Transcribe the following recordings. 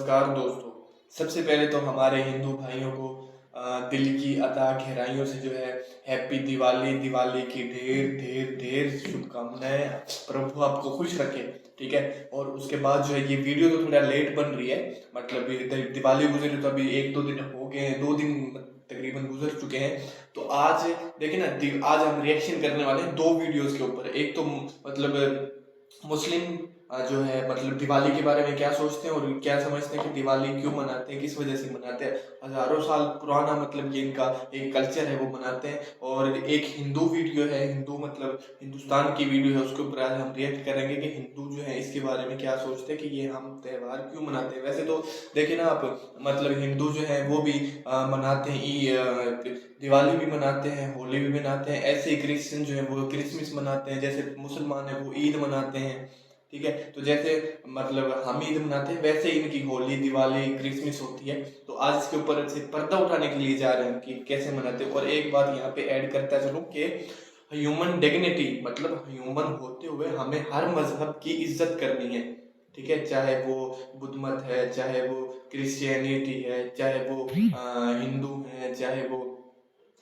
नमस्कार दोस्तों। सबसे पहले तो हमारे हिंदू भाइयों को दिल की अथाह गहराइयों से जो है हैप्पी दिवाली की ढेर ढेर ढेर शुभकामनाएं। प्रभु आपको खुश रखे, ठीक है। और उसके बाद जो है ये वीडियो तो थोड़ा लेट बन रही है, मतलब दिवाली गुजरी तो अभी 1-2 दिन हो गए हैं, 2 दिन तकरीबन गुजर चुके हैं। तो आज देखिए ना, आज हम रिएक्शन करने वाले हैं 2 वीडियोस के ऊपर। एक तो मतलब मुस्लिम जो है मतलब दिवाली के बारे में क्या सोचते हैं और क्या समझते हैं कि दिवाली क्यों मनाते हैं, किस वजह से मनाते हैं। हजारों साल पुराना मतलब ये इनका एक कल्चर है, वो मनाते हैं। और एक हिंदू वीडियो है, हिंदू मतलब हिंदुस्तान की वीडियो है, उसके ऊपर आज हम रिएक्ट करेंगे कि हिंदू जो है इसके बारे में क्या सोचते हैं कि ये हम त्यौहार क्यों मनाते हैं। वैसे तो देखिए ना आप, मतलब हिंदू जो है वो भी मनाते हैं, दिवाली भी मनाते हैं, होली भी मनाते हैं। ऐसे ही क्रिश्चियन जो है वो क्रिसमस मनाते हैं, जैसे मुसलमान है वो ईद मनाते हैं, ठीक है। तो जैसे मतलब हम ईद मनाते हैं वैसे ही इनकी होली दिवाली क्रिसमस होती है। तो आज इसके ऊपर से पर्दा उठाने के लिए जा रहे हैं कि कैसे मनाते हैं। और एक बात यहाँ पे ऐड करता चलूँ कि ह्यूमन डिग्निटी, मतलब ह्यूमन होते हुए हमें हर मजहब की इज्जत करनी है, ठीक है। चाहे वो बुद्ध मत है, चाहे वो क्रिश्चियनिटी है, चाहे वो हिंदू है, चाहे वो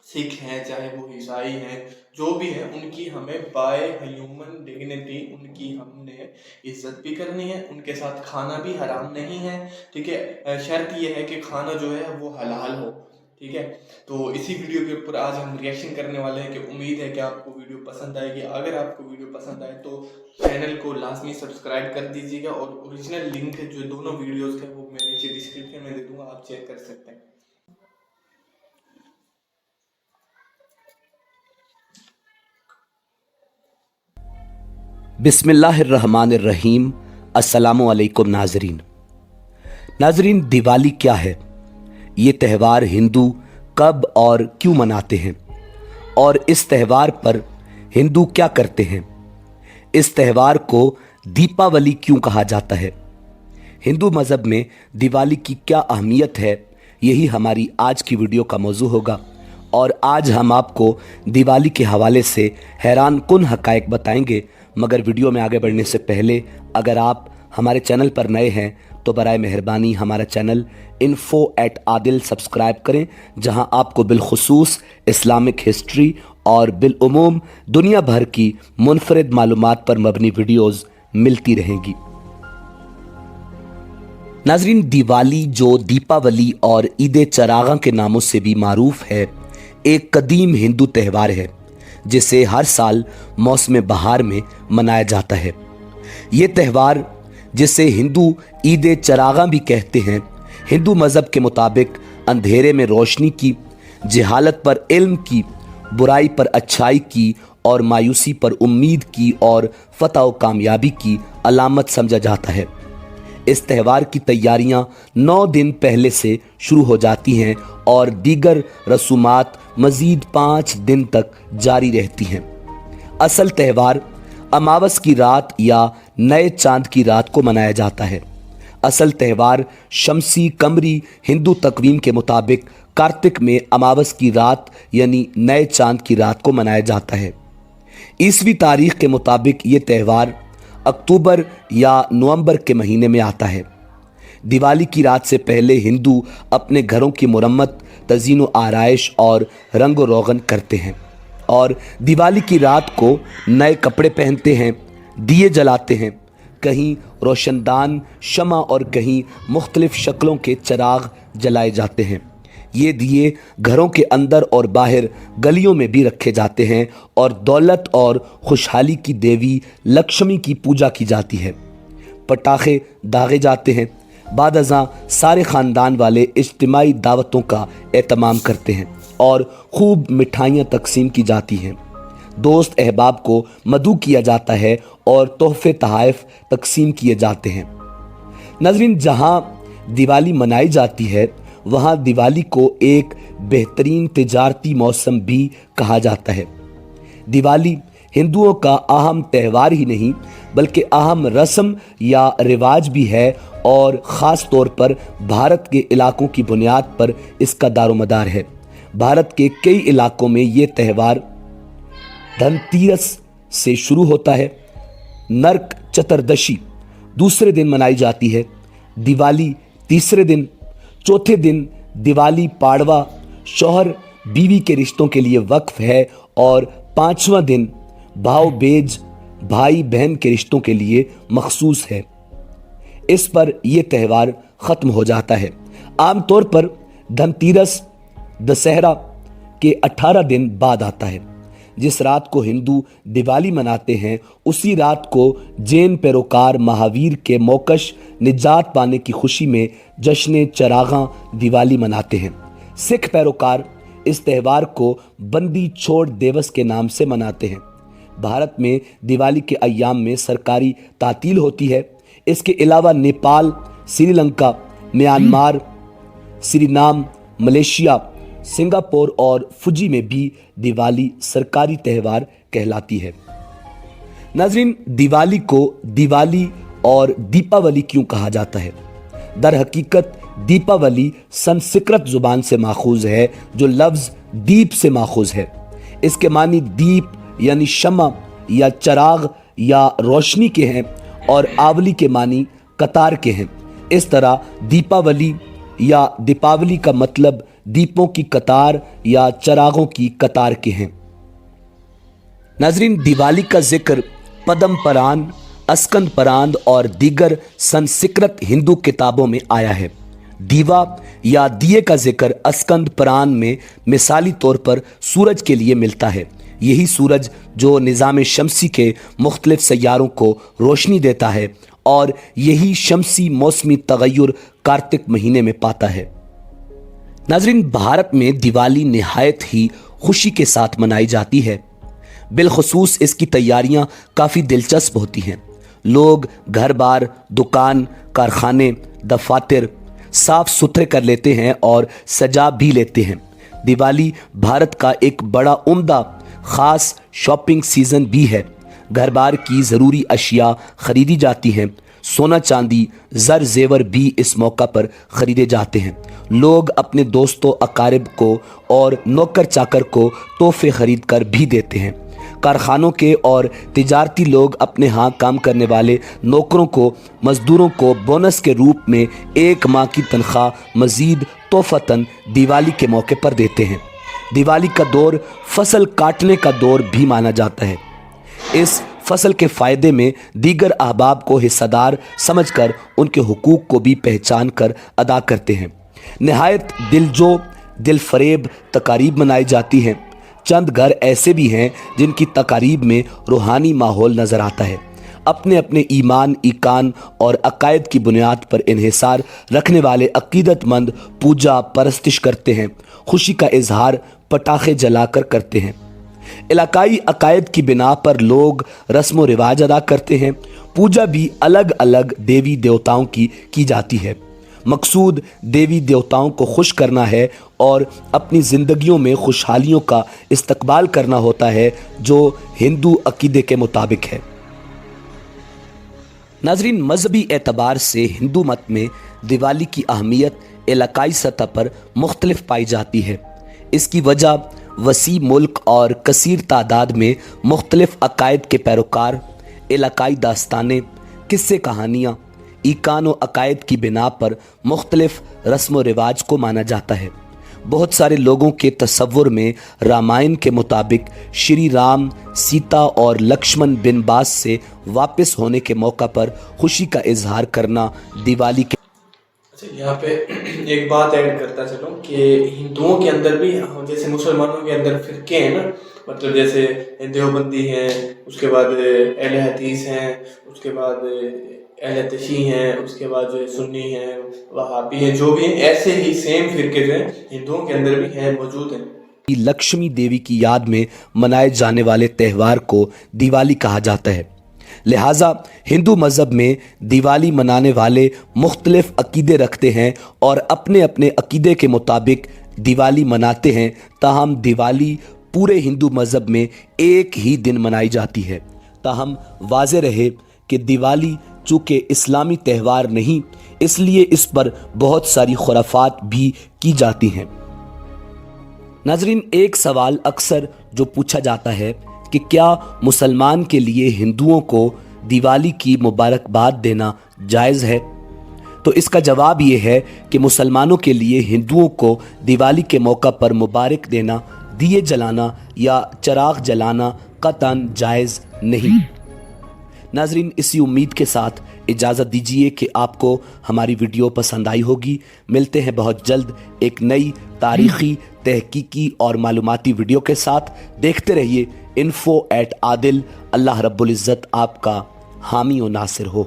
सिख हैं, चाहे वो ईसाई हैं, जो भी है उनकी हमें बाय ह्यूमन डिग्निटी उनकी हमने इज्जत भी करनी है। उनके साथ खाना भी हराम नहीं है, ठीक है। शर्त ये है कि खाना जो है वो हलाल हो, ठीक है। तो इसी वीडियो के ऊपर आज हम रिएक्शन करने वाले हैं कि उम्मीद है कि आपको वीडियो पसंद आएगी। अगर आपको वीडियो पसंद आए तो चैनल को लाजमी सब्सक्राइब कर दीजिएगा। और ओरिजिनल लिंक जो दोनों वीडियोज़ के वो मैं नीचे डिस्क्रिप्शन में दे दूंगा, आप चेक कर सकते हैं। बिस्मिल्लाहिर्रहमानिर्रहीम। अस्सलामु अलैकुम नाजरीन, दिवाली क्या है? ये त्यौहार हिंदू कब और क्यों मनाते हैं और इस त्यौहार पर हिंदू क्या करते हैं? इस त्यौहार को दीपावली क्यों कहा जाता है? हिंदू मज़हब में दिवाली की क्या अहमियत है, यही हमारी आज की वीडियो का मौजू होगा। और आज हम आपको दिवाली के हवाले से हैरान कुन हक़ाइक़ बताएंगे। मगर वीडियो में आगे बढ़ने से पहले अगर आप हमारे चैनल पर नए हैं तो बराए मेहरबानी हमारा चैनल info@adil सब्सक्राइब करें, जहां आपको बिलखुसूस इस्लामिक हिस्ट्री और बिलउमूम दुनिया भर की मुनफरिद मालूमात पर मबनी वीडियोज़ मिलती रहेंगी। नाजरीन, दिवाली जो दीपावली और ईद चरागा के नामों से भी मारूफ है, एक कदीम हिंदू त्यौहार है जिसे हर साल मौसम बहार में मनाया जाता है। ये त्यौहार, जिसे हिंदू ईद चरागा भी कहते हैं, हिंदू मज़हब के मुताबिक अंधेरे में रोशनी की, जहालत पर इल्म की, बुराई पर अच्छाई की और मायूसी पर उम्मीद की और फतह व कामयाबी की अलामत समझा जाता है। इस त्यौहार की तैयारियां 9 दिन पहले से शुरू हो जाती हैं और दीगर रसूमात मज़ीद 5 दिन तक जारी रहती हैं। असल त्यौहार अमावस की रात या नए चांद की रात को मनाया जाता है। असल त्यौहार शमसी कमरी हिंदू तकवीम के मुताबिक कार्तिक में अमावस की रात यानी नए चांद की रात को मनाया जाता है। ईसवी तारीख के मुताबिक ये त्यौहार अक्टूबर या नवंबर के महीने में आता है। दिवाली की रात से पहले हिंदू अपने घरों की मुरम्मत, तज़ीन व आराइश और रंग रोगन करते हैं और दिवाली की रात को नए कपड़े पहनते हैं, दिए जलाते हैं। कहीं रोशनदान शमा और कहीं मुख्तलिफ शक्लों के चिराग जलाए जाते हैं। ये दिए घरों के अंदर और बाहर गलियों में भी रखे जाते हैं और दौलत और खुशहाली की देवी लक्ष्मी की पूजा की जाती है। पटाखे दागे जाते हैं। बाद अज़ां सारे ख़ानदान वाले इज्तिमाई दावतों का एहतमाम करते हैं और खूब मिठाइयाँ तकसीम की जाती हैं। दोस्त अहबाब को मदू किया जाता है और तोहफ़े तहाइफ तकसीम किए जाते हैं। नाज़रीन, जहाँ दिवाली मनाई जाती है वहाँ दिवाली को एक बेहतरीन तिजारती मौसम भी कहा जाता है। दिवाली हिंदुओं का अहम त्यौहार ही नहीं बल्कि अहम रस्म या रिवाज भी है और ख़ास तौर पर भारत के इलाकों की बुनियाद पर इसका दारोमदार है। भारत के कई इलाकों में ये त्यौहार धनतेरस से शुरू होता है। नरक चतुर्दशी दूसरे दिन मनाई जाती है। दिवाली तीसरे दिन, चौथे दिन दिवाली पाड़वा शौहर बीवी के रिश्तों के लिए वक्फ है और पांचवा दिन भाव बेज भाई बहन के रिश्तों के लिए मखसूस है। इस पर यह त्यौहार खत्म हो जाता है। आमतौर पर धनतेरस दशहरा के 18 दिन बाद आता है। जिस रात को हिंदू दिवाली मनाते हैं उसी रात को जैन पैरोकार महावीर के मोकश निजात पाने की खुशी में जश्न चरागां दिवाली मनाते हैं। सिख पैरोकार इस त्यौहार को बंदी छोड़ दिवस के नाम से मनाते हैं। भारत में दिवाली के अय्याम में सरकारी तातील होती है। इसके अलावा Nepal, Sri Lanka, Myanmar, Suriname, Malaysia, Singapore और फुजी में भी दिवाली सरकारी त्यौहार कहलाती है। नाज़रीन, दिवाली को दिवाली और दीपावली क्यों कहा जाता है? दर हकीकत दीपावली संस्कृत जुबान से माखूज है जो लफ्ज दीप से माखूज है। इसके मानी दीप यानी शमा या चराग या रोशनी के हैं और आवली के मानी कतार के हैं। इस तरह दीपावली या दीपावली का मतलब दीपों की कतार या चरागों की कतार के हैं। नाजरीन, दिवाली का जिक्र पद्म पुराण, अस्कंद पुराण और दीगर संस्कृत हिंदू किताबों में आया है। दीवा या दिए का जिक्र अस्कंद पुराण में मिसाली तौर पर सूरज के लिए मिलता है। यही सूरज जो निज़ाम शमसी के मुख्तलिफ सैयारों को रोशनी देता है और यही शमसी मौसमी तगय्युर कार्तिक महीने में पाता है। नाज़रीन, भारत में दिवाली निहायत ही खुशी के साथ मनाई जाती है। बिलखुसूस इसकी तैयारियां काफ़ी दिलचस्प होती हैं। लोग घर बार, दुकान, कारखाने, दफातर साफ सुथरे कर लेते हैं और सजा भी लेते हैं। दिवाली भारत का एक बड़ा उम्दा ख़ास शॉपिंग सीज़न भी है। घर बार की ज़रूरी अशिया ख़रीदी जाती हैं। सोना चांदी, ज़र जेवर भी इस मौका पर ख़रीदे जाते हैं। लोग अपने दोस्तों, अकारिब को और नौकर चाकर को तोहफे ख़रीद कर भी देते हैं। कारखानों के और तिजारती लोग अपने यहाँ काम करने वाले नौकरों को, मज़दूरों को बोनस के रूप में 1 माह की तनख्वाह मज़ीद तोहफ़तन दिवाली के मौके पर देते हैं। दिवाली का दौर फसल काटने का दौर भी माना जाता है। इस फसल के फ़ायदे में दीगर अहबाब को हिस्सेदार समझकर उनके हुकूक को भी पहचान कर अदा करते हैं। नहायत दिलजो दिल फरेब तकारीब मनाई जाती हैं। चंद घर ऐसे भी हैं जिनकी तकारीब में रूहानी माहौल नज़र आता है। अपने अपने ईमान, ईकान और अकायद की बुनियाद पर इन्हिसार रखने वाले अकीदतमंद पूजा परस्तिश करते हैं। खुशी का इजहार पटाखे जलाकर करते हैं। इलाकाई अकायद की बिना पर लोग रस्म व रिवाज अदा करते हैं। पूजा भी अलग अलग देवी देवताओं की जाती है। मकसूद देवी देवताओं को खुश करना है और अपनी ज़िंदगियों में खुशहालियों का इस्तकबाल करना होता है जो हिंदू अकीदे के मुताबिक है। नाजरीन, मजहबी एतबार से हिंदू मत में दिवाली की अहमियत इलाकाई सतह पर मुख्तलिफ पाई जाती है। इसकी वजह वसी मुल्क और कसीर तादाद में मुख्तलिफ अकायद के पैरोकार, इलाकाई दास्तानें, किस्से कहानियाँ, ईकान व अकायद की बिना पर मुख्तलिफ रस्म व रिवाज को माना जाता है। बहुत सारे लोगों के तसव्वुर में रामायण के मुताबिक श्री राम, सीता और लक्ष्मण बिनबास से वापस होने के मौका पर खुशी का इजहार करना दिवाली के। अच्छा, यहाँ पे एक बात ऐड करता चलो कि हिंदुओं के अंदर भी जैसे मुसलमानों के अंदर फिरके हैं ना, मतलब जैसे देवबंदी हैं, उसके बाद अहले हदीस हैं, उसके बाद अहले तशी हैं, उसके बाद जो है सुन्नी हैं, वहाबी हैं, जो भी हैं, ऐसे ही सेम फिरके जो हैं हिंदुओं के अंदर भी हैं, मौजूद हैं। लक्ष्मी देवी की याद में मनाए जाने वाले त्यौहार को दिवाली कहा जाता है। लिहाजा हिंदू मज़हब में दिवाली मनाने वाले मुख्तलिफ अकीदे रखते हैं और अपने अपने अकीदे के मुताबिक दिवाली मनाते हैं। ताहम दिवाली पूरे हिंदू मज़हब में एक ही दिन मनाई जाती है। ताहम वाज़े रहे कि दिवाली चूँकि इस्लामी त्यौहार नहीं, इसलिए इस पर बहुत सारी खुराफात भी की जाती हैं। नाजरीन, एक सवाल अक्सर जो पूछा जाता है कि क्या मुसलमान के लिए हिंदुओं को दिवाली की मुबारकबाद देना जायज़ है? तो इसका जवाब ये है कि मुसलमानों के लिए हिंदुओं को दिवाली के मौका पर मुबारक देना, दिए जलाना या चिराग जलाना कतई जायज़ नहीं। नाजरीन, इसी उम्मीद के साथ इजाज़त दीजिए कि आपको हमारी वीडियो पसंद आई होगी। मिलते हैं बहुत जल्द एक नई तारीख़ी, तहकीकी और मालूमाती वीडियो के साथ। देखते रहिए info@adil। अल्लाह रब्बुल इज़्ज़त आपका हामी और नासिर हो।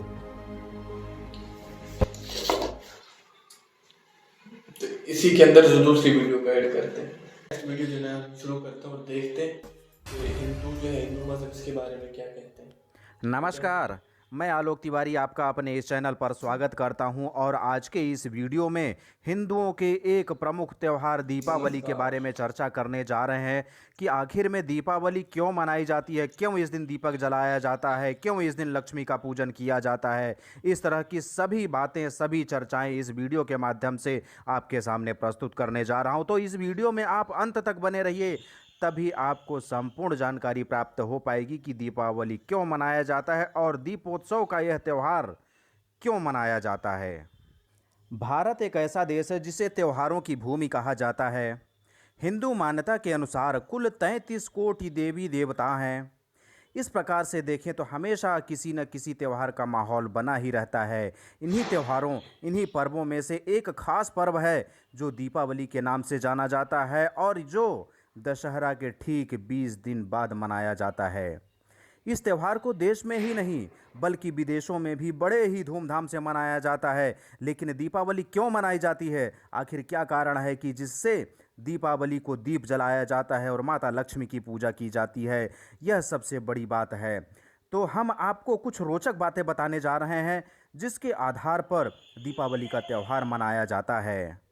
तो इसी के अंदर जो दूसरी वीडियो को ऐड करते हैं, नेक्स्ट वीडियो जो है हम शुरू करते हैं और देखते हैं कि हिंदू जो है, हिंदू मज़हब इसके बारे में क्या कहते हैं। नमस्कार, मैं आलोक तिवारी आपका अपने इस चैनल पर स्वागत करता हूं और आज के इस वीडियो में हिंदुओं के एक प्रमुख त्यौहार दीपावली के बारे में चर्चा करने जा रहे हैं कि आखिर में दीपावली क्यों मनाई जाती है, क्यों इस दिन दीपक जलाया जाता है, क्यों इस दिन लक्ष्मी का पूजन किया जाता है। इस तरह की सभी बातें, सभी चर्चाएं इस वीडियो के माध्यम से आपके सामने प्रस्तुत करने जा रहा हूं। तो इस वीडियो में आप अंत तक बने रहिए, तभी आपको संपूर्ण जानकारी प्राप्त हो पाएगी कि दीपावली क्यों मनाया जाता है और दीपोत्सव का यह त्यौहार क्यों मनाया जाता है। भारत एक ऐसा देश है जिसे त्योहारों की भूमि कहा जाता है। हिंदू मान्यता के अनुसार कुल 33 कोटि देवी देवता हैं। इस प्रकार से देखें तो हमेशा किसी न किसी त्यौहार का माहौल बना ही रहता है। इन्हीं त्योहारों, इन्हीं पर्वों में से एक खास पर्व है जो दीपावली के नाम से जाना जाता है और जो दशहरा के ठीक 20 दिन बाद मनाया जाता है। इस त्यौहार को देश में ही नहीं बल्कि विदेशों में भी बड़े ही धूमधाम से मनाया जाता है। लेकिन दीपावली क्यों मनाई जाती है, आखिर क्या कारण है कि जिससे दीपावली को दीप जलाया जाता है और माता लक्ष्मी की पूजा की जाती है, यह सबसे बड़ी बात है। तो हम आपको कुछ रोचक बातें बताने जा रहे हैं जिसके आधार पर दीपावली का त्यौहार मनाया जाता है।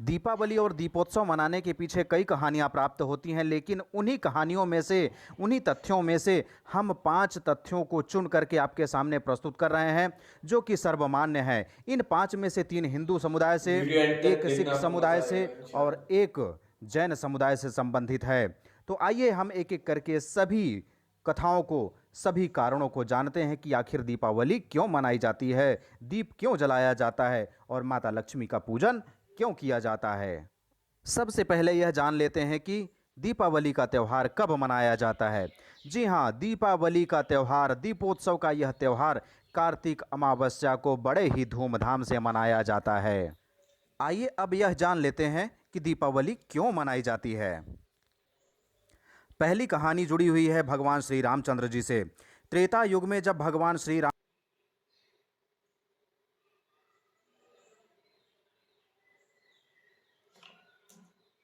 दीपावली और दीपोत्सव मनाने के पीछे कई कहानियां प्राप्त होती हैं, लेकिन उन्हीं कहानियों में से, उन्हीं तथ्यों में से हम 5 तथ्यों को चुन करके आपके सामने प्रस्तुत कर रहे हैं जो कि सर्वमान्य है। इन 5 में से 3 हिंदू समुदाय से, एक सिख समुदाय से और एक जैन समुदाय से संबंधित है। तो आइए हम एक एक करके सभी कथाओं को, सभी कारणों को जानते हैं कि आखिर दीपावली क्यों मनाई जाती है, दीप क्यों जलाया जाता है और माता लक्ष्मी का पूजन क्यों किया जाता है। सबसे पहले यह जान लेते हैं कि दीपावली का त्यौहार कब मनाया जाता है। जी हाँ, दीपावली का त्यौहार, दीपोत्सव का यह त्यौहार कार्तिक अमावस्या को बड़े ही धूमधाम से मनाया जाता है। आइए अब यह जान लेते हैं कि दीपावली क्यों मनाई जाती है। पहली कहानी जुड़ी हुई है भगवान श्री रामचंद्र जी से। त्रेता युग में जब भगवान श्री राम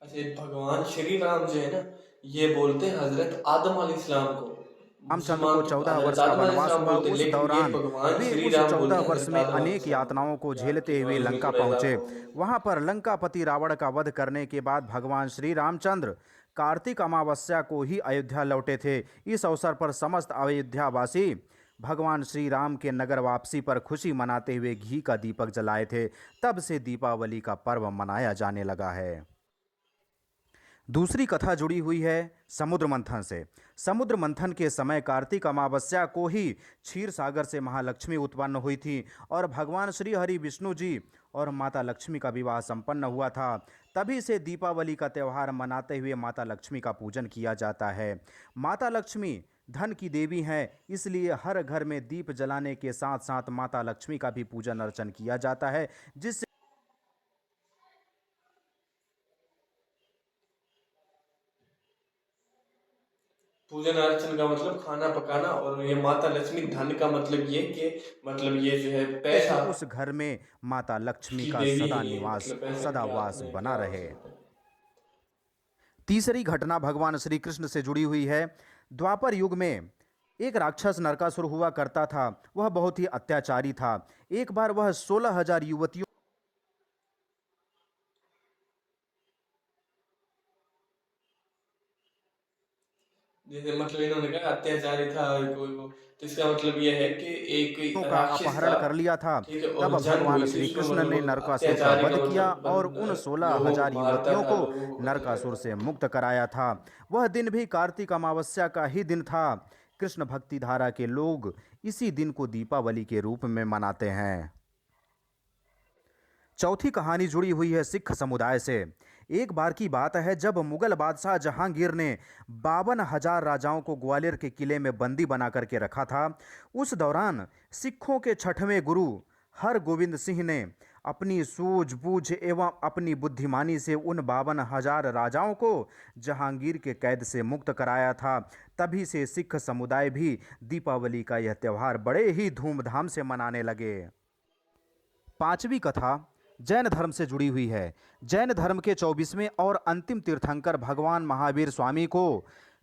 अच्छा, भगवान श्री राम जो है ना, ये बोलते हैं हजरत आदम अलैहिस्सलाम को। रामचंद्र को मुसलमान तो 14 हजरत वर्ष का आदम वनवास अलैहिस्सलाम हुआ। बोलते हैं, उस लेकिन ये दौरान भगवान वे श्री उस राम बोलते 14 हैं वर्ष हजरत में आदम अनेक अलैहिस्सलाम यातनाओं को को। झेलते हुए आपकी लंका आवाज़ में थोड़ा पहुंचे। इजाफा हो। वहां पर लंकापति रावण का वध करने के बाद भगवान श्री रामचंद्र कार्तिक अमावस्या को ही अयोध्या लौटे थे। इस अवसर पर समस्त अयोध्यावासी भगवान श्री राम के नगर वापसी पर खुशी मनाते हुए घी का दीपक जलाए थे। तब से दीपावली का पर्व मनाया जाने लगा है। दूसरी कथा जुड़ी हुई है समुद्र मंथन से। समुद्र मंथन के समय कार्तिक अमावस्या को ही क्षीर सागर से महालक्ष्मी उत्पन्न हुई थी और भगवान श्री हरि विष्णु जी और माता लक्ष्मी का विवाह संपन्न हुआ था। तभी से दीपावली का त्यौहार मनाते हुए माता लक्ष्मी का पूजन किया जाता है। माता लक्ष्मी धन की देवी हैं, इसलिए हर घर में दीप जलाने के साथ साथ माता लक्ष्मी का भी पूजन अर्चन किया जाता है, जिससे पूजन अर्चन का मतलब खाना पकाना, और ये माता लक्ष्मी धन का मतलब ये कि मतलब ये जो है पैसा उस घर में माता लक्ष्मी की का देवी सदा है, ये निवास, मतलब पैसा सदा की वास आत्मा है, बना क्या हो रहे। सकता है। तीसरी घटना भगवान श्री कृष्ण से जुड़ी हुई है। द्वापर युग में एक राक्षस नरकासुर हुआ करता था। वह बहुत ही अत्याचारी था। एक बार वह 16,000 युवतियों जैसे मतलब इन्होंने कहा अत्याचारी था कोई वो, तो इसका मतलब ये है कि एक का राक्षस अपहरण था, कर लिया था। ठीक है, तब और जंग भगवान हुई थी, श्री उसमें कृष्ण ने मतलब नरकासुर का अत्याचारी का वध किया मतलब और उन लोगों 16,000 को मारता युवतियों था, को लोगों को कत्ल नरकासुर करता से था। मुक्त कराया था। वह दिन भी कार्तिक अमावस्या का ही दिन था। कृष्ण भक्ति धारा के लोग इसी दिन को दीपावली के रूप में मनाते हैं। चौथी कहानी जुड़ी हुई है सिख समुदाय से। एक बार की बात है जब मुगल बादशाह जहांगीर ने 52,000 राजाओं को ग्वालियर के किले में बंदी बना करके रखा था। उस दौरान सिखों के छठवें गुरु हरगोविंद सिंह ने अपनी सूझबूझ एवं अपनी बुद्धिमानी से उन 52,000 राजाओं को जहांगीर के कैद से मुक्त कराया था। तभी से सिख समुदाय भी दीपावली का यह त्यौहार बड़े ही धूमधाम से मनाने लगे। पांचवी कथा जैन धर्म से जुड़ी हुई है। जैन धर्म के 24वें और अंतिम तीर्थंकर भगवान महावीर स्वामी को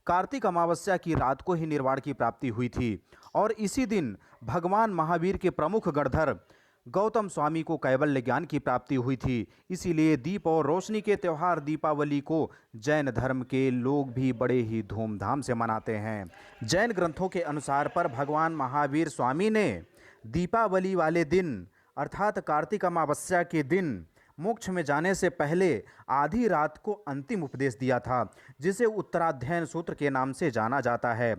कार्तिक अमावस्या की रात को ही निर्वाण की प्राप्ति हुई थी और इसी दिन भगवान महावीर के प्रमुख गणधर गौतम स्वामी को कैवल्य ज्ञान की प्राप्ति हुई थी। इसीलिए दीप और रोशनी के त्यौहार दीपावली को जैन धर्म के लोग भी बड़े ही धूमधाम से मनाते हैं। जैन ग्रंथों के अनुसार पर भगवान महावीर स्वामी ने दीपावली वाले दिन अर्थात कार्तिक अमावस्या के दिन मोक्ष में जाने से पहले आधी रात को अंतिम उपदेश दिया था, जिसे उत्तराध्ययन सूत्र के नाम से जाना जाता है।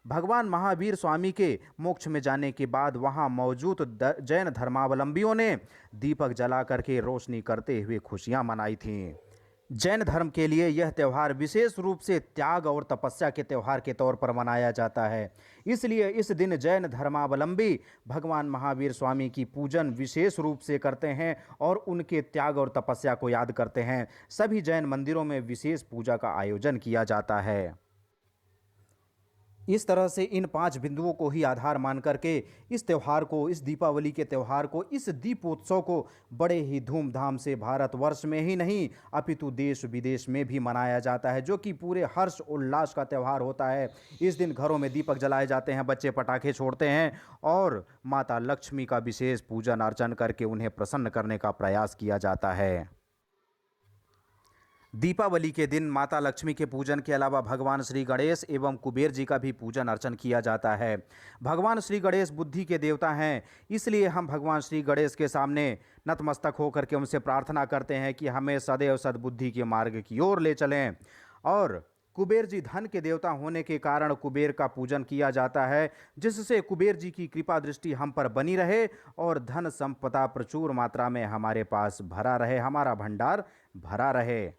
भगवान महावीर स्वामी के मोक्ष में जाने के बाद वहां मौजूद जैन धर्मावलंबियों ने दीपक जला करके रोशनी करते हुए खुशियां मनाई थीं। जैन धर्म के लिए यह त्यौहार विशेष रूप से त्याग और तपस्या के त्यौहार के तौर पर मनाया जाता है। इसलिए इस दिन जैन धर्मावलंबी भगवान महावीर स्वामी की पूजन विशेष रूप से करते हैं और उनके त्याग और तपस्या को याद करते हैं। सभी जैन मंदिरों में विशेष पूजा का आयोजन किया जाता है। इस तरह से इन 5 बिंदुओं को ही आधार मान करके इस त्यौहार को, इस दीपावली के त्यौहार को, इस दीपोत्सव को बड़े ही धूमधाम से भारतवर्ष में ही नहीं अपितु देश विदेश में भी मनाया जाता है, जो कि पूरे हर्ष उल्लास का त्यौहार होता है। इस दिन घरों में दीपक जलाए जाते हैं, बच्चे पटाखे छोड़ते हैं और माता लक्ष्मी का विशेष पूजन अर्चन करके उन्हें प्रसन्न करने का प्रयास किया जाता है। दीपावली के दिन माता लक्ष्मी के पूजन के अलावा भगवान श्री गणेश एवं कुबेर जी का भी पूजन अर्चन किया जाता है। भगवान श्री गणेश बुद्धि के देवता हैं, इसलिए हम भगवान श्री गणेश के सामने नतमस्तक होकर के उनसे प्रार्थना करते हैं कि हमें सदैव सद्बुद्धि के मार्ग की ओर ले चलें। और कुबेर जी धन के देवता होने के कारण कुबेर का पूजन किया जाता है, जिससे कुबेर जी की कृपा दृष्टि हम पर बनी रहे और धन संपदा प्रचुर मात्रा में हमारे पास भरा रहे, हमारा भंडार भरा रहे।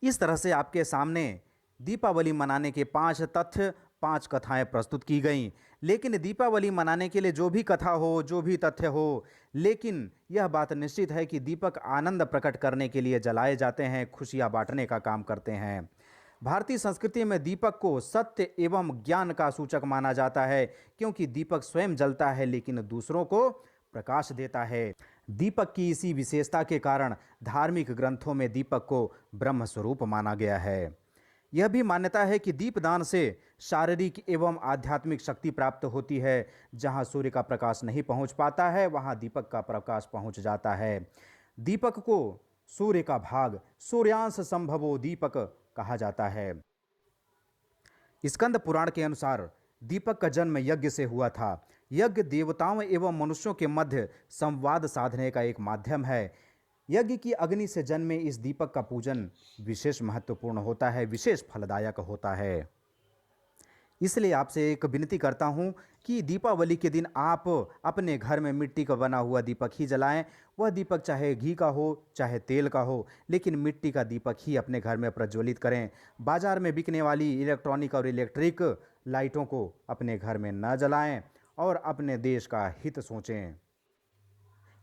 इस तरह से आपके सामने दीपावली मनाने के 5 तथ्य, 5 कथाएं प्रस्तुत की गईं। लेकिन दीपावली मनाने के लिए जो भी कथा हो, जो भी तथ्य हो, लेकिन यह बात निश्चित है कि दीपक आनंद प्रकट करने के लिए जलाए जाते हैं, खुशियां बांटने का काम करते हैं। भारतीय संस्कृति में दीपक को सत्य एवं ज्ञान का सूचक माना जाता है, क्योंकि दीपक स्वयं जलता है लेकिन दूसरों को प्रकाश देता है। दीपक की इसी विशेषता के कारण धार्मिक ग्रंथों में दीपक को ब्रह्म स्वरूप माना गया है। यह भी मान्यता है कि दीपदान से शारीरिक एवं आध्यात्मिक शक्ति प्राप्त होती है। जहां सूर्य का प्रकाश नहीं पहुंच पाता है, वहां दीपक का प्रकाश पहुंच जाता है। दीपक को सूर्य का भाग, सूर्यांश संभवो दीपक कहा जाता है। स्कंद पुराण के अनुसार दीपक का जन्म यज्ञ से हुआ था। यज्ञ देवताओं एवं मनुष्यों के मध्य संवाद साधने का एक माध्यम है। यज्ञ की अग्नि से जन्मे इस दीपक का पूजन विशेष महत्वपूर्ण होता है, विशेष फलदायक होता है। इसलिए आपसे एक विनती करता हूं कि दीपावली के दिन आप अपने घर में मिट्टी का बना हुआ दीपक ही जलाएं। वह दीपक चाहे घी का हो, चाहे तेल का हो, लेकिन मिट्टी का दीपक ही अपने घर में प्रज्वलित करें। बाजार में बिकने वाली इलेक्ट्रॉनिक और इलेक्ट्रिक लाइटों को अपने घर में न जलाएं और अपने देश का हित सोचें।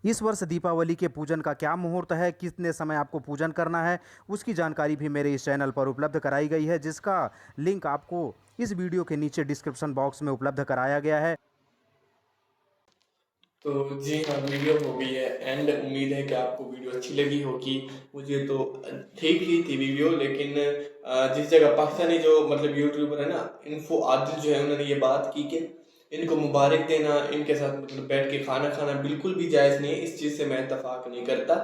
इस वर्ष दीपावली के पूजन का क्या मुहूर्त है, कितने समय आपको पूजन करना है, उसकी जानकारी भी मेरे इस चैनल पर उपलब्ध कराई गई है, जिसका लिंक आपको इस वीडियो के नीचे डिस्क्रिप्शन बॉक्स में उपलब्ध कराया गया है। तो जी हाँ, वीडियो हो गई है एंड उम्मीद है कि आपको वीडियो अच्छी लगी होगी। मुझे तो ठीक ही थी वीडियो, लेकिन जिस जगह पाकिस्तानी जो मतलब यूट्यूबर है ना, इन्फो आदिल जो है, उन्होंने ये बात की कि इनको मुबारक देना, इनके साथ मतलब बैठ के खाना खाना बिल्कुल भी जायज़ नहीं है। इस चीज़ से मैं इत्तफाक नहीं करता,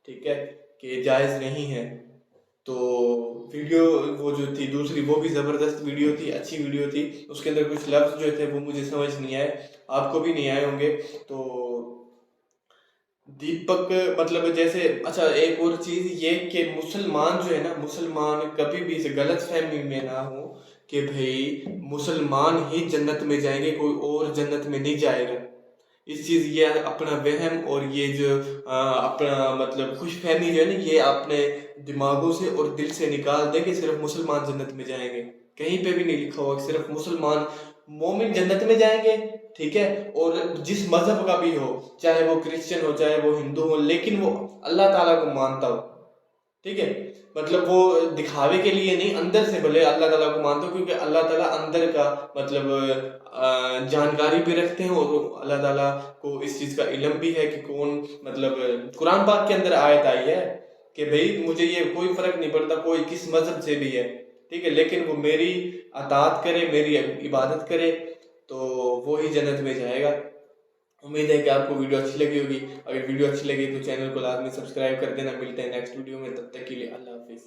ठीक है, कि जायज़ नहीं है। तो वीडियो वो जो थी दूसरी, वो भी ज़बरदस्त वीडियो थी, अच्छी वीडियो थी। उसके अंदर कुछ लफ्ज़ जो थे वो मुझे समझ नहीं आए, आपको भी नहीं आए होंगे। तो दीपक मतलब जैसे, अच्छा एक और चीज़ ये कि मुसलमान जो है ना, मुसलमान कभी भी इस गलत फहमी में ना हो कि भाई मुसलमान ही जन्नत में जाएंगे, कोई और जन्नत में नहीं जाएगा। इस चीज ये अपना वहम और ये जो अपना मतलब खुशफहमी जो है ना, ये अपने दिमागों से और दिल से निकाल दे कि सिर्फ मुसलमान जन्नत में जाएंगे। कहीं पे भी नहीं लिखा हुआ सिर्फ मुसलमान मोमिन जन्नत में जाएंगे, ठीक है। और जिस मजहब का भी हो, चाहे वो क्रिश्चियन हो चाहे वो हिंदू हो, लेकिन वो अल्लाह ताला को मानता हो, ठीक है। मतलब वो दिखावे के लिए नहीं, अंदर से भले अल्लाह ताला को मानते हो, क्योंकि अल्लाह ताला अंदर का मतलब जानकारी भी रखते हैं और अल्लाह ताला को इस चीज का इल्म भी है कि कौन मतलब कुरान पाक के अंदर आयत आई है कि भाई मुझे ये कोई फर्क नहीं पड़ता कोई किस मजहब से भी है, ठीक है, लेकिन वो मेरी अताअत करे, मेरी इबादत करे, तो वो ही जन्नत में जाएगा। उम्मीद है कि आपको वीडियो अच्छी लगी होगी। अगर वीडियो अच्छी लगी तो चैनल को लाजमी सब्सक्राइब कर देना। मिलते हैं नेक्स्ट वीडियो में, तब तक के लिए अल्लाह हाफिज।